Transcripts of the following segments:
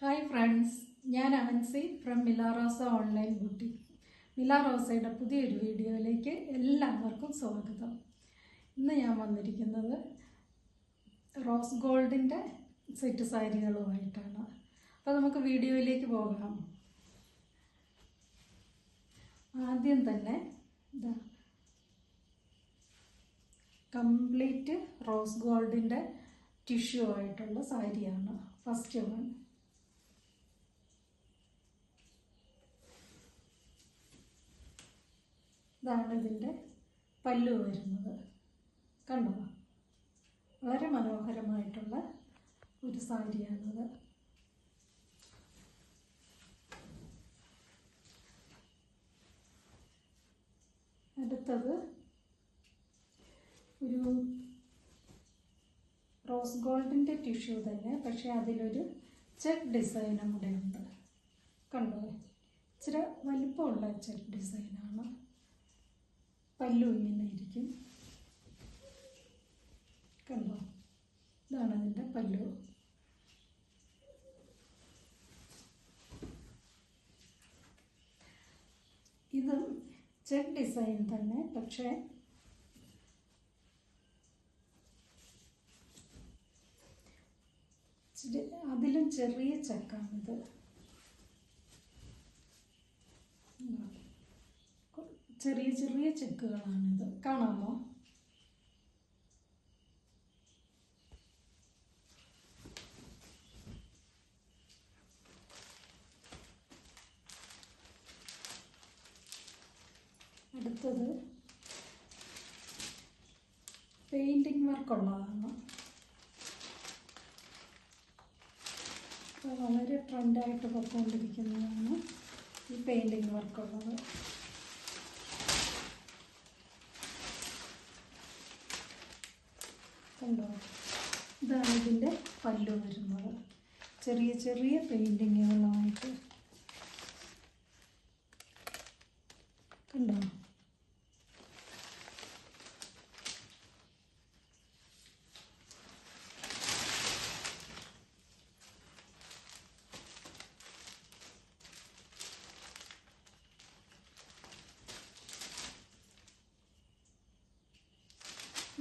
Hi friends, ഞാൻ Ancy from മിലാറോസ online boutique. മിലാറോസയുടെ പുതിയൊരു വീഡിയോയിലേക്ക് എല്ലാവർക്കും സ്വാഗതം. ഇന്ന് ഞാൻ വന്നിരിക്കുന്നത് റോസ് ഗോൾഡിൻ്റെ സെറ്റ് സാരികളുമായിട്ടാണ്. അപ്പോൾ നമുക്ക് വീഡിയോയിലേക്ക് പോകാം. ആദ്യം തന്നെ കംപ്ലീറ്റ് റോസ് ഗോൾഡിൻ്റെ ടിഷ്യൂ ആയിട്ടുള്ള സാരിയാണ് ഫസ്റ്റ് വൺ. ഇതാണ് ഇതിൻ്റെ പല്ലു വരുന്നത്. കണ്ടോ, വളരെ മനോഹരമായിട്ടുള്ള ഒരു സാരിയാണത്. അടുത്തത് ഒരു റോസ് ഗോൾഡിൻ്റെ ടിഷ്യൂ തന്നെ, പക്ഷേ അതിലൊരു ചെക്ക് ഡിസൈനും കൂടെ ഉണ്ട്. കണ്ടോ, ഇച്ചിരി വലിപ്പമുള്ള ചെക്ക് ഡിസൈനാണ്. പല്ലു ഇങ്ങനെ ഇരിക്കും. കണ്ടോ, ഇതാണ് അതിൻ്റെ പല്ലു. ഇത് ചെക്ക് ഡിസൈൻ തന്നെ, പക്ഷേ അതിലും ചെറിയ ചെക്കാണിത്. ചെറിയ ചെറിയ ചെക്കുകളാണിത്. കാണാമോ? അടുത്തത് പെയിൻറ്റിങ് വർക്കുള്ളതാണ്. വളരെ ട്രെൻഡായിട്ട് പോയിക്കൊണ്ടിരിക്കുന്നതാണ് ഈ പെയിൻറ്റിങ് വർക്കുള്ളത്. കണ്ടോ, ഇതാണ് ഇതിൻ്റെ പല്ലു വരുന്നത്. ചെറിയ ചെറിയ പെയിൻറ്റിങ്ങുകളുമായിട്ട്. കണ്ടോ,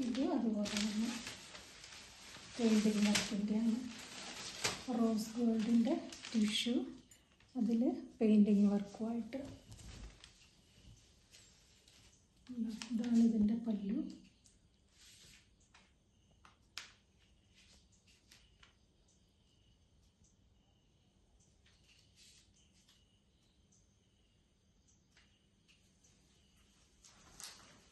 ഇത് അതുപോലെ തന്നെ പെയിൻറ്റിങ് വർക്കിൻ്റെയാണ്. റോസ് ഗോൾഡിൻ്റെ ടിഷ്യൂ, അതിൽ പെയിൻറ്റിങ് വർക്കുമായിട്ട്. ഇതാണ് ഇതിൻ്റെ പല്ലു.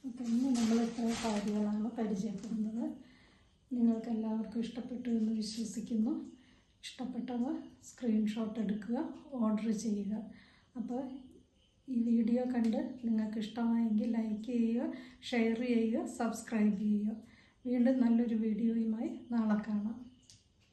അപ്പം ഇന്ന് നമ്മൾ ഇത്ര സാരികളാണ് പരിചയപ്പെടുന്നത്. നിങ്ങൾക്കെല്ലാവർക്കും ഇഷ്ടപ്പെട്ടു എന്ന് വിശ്വസിക്കുന്നു. ഇഷ്ടപ്പെട്ടവ സ്ക്രീൻഷോട്ട് എടുക്കുക, ഓർഡർ ചെയ്യുക. അപ്പോൾ ഈ വീഡിയോ കണ്ട് നിങ്ങൾക്ക് ഇഷ്ടമായെങ്കിൽ ലൈക്ക് ചെയ്യുക, ഷെയർ ചെയ്യുക, സബ്സ്ക്രൈബ് ചെയ്യുക. വീണ്ടും നല്ലൊരു വീഡിയോയുമായി നാളെ കാണാം.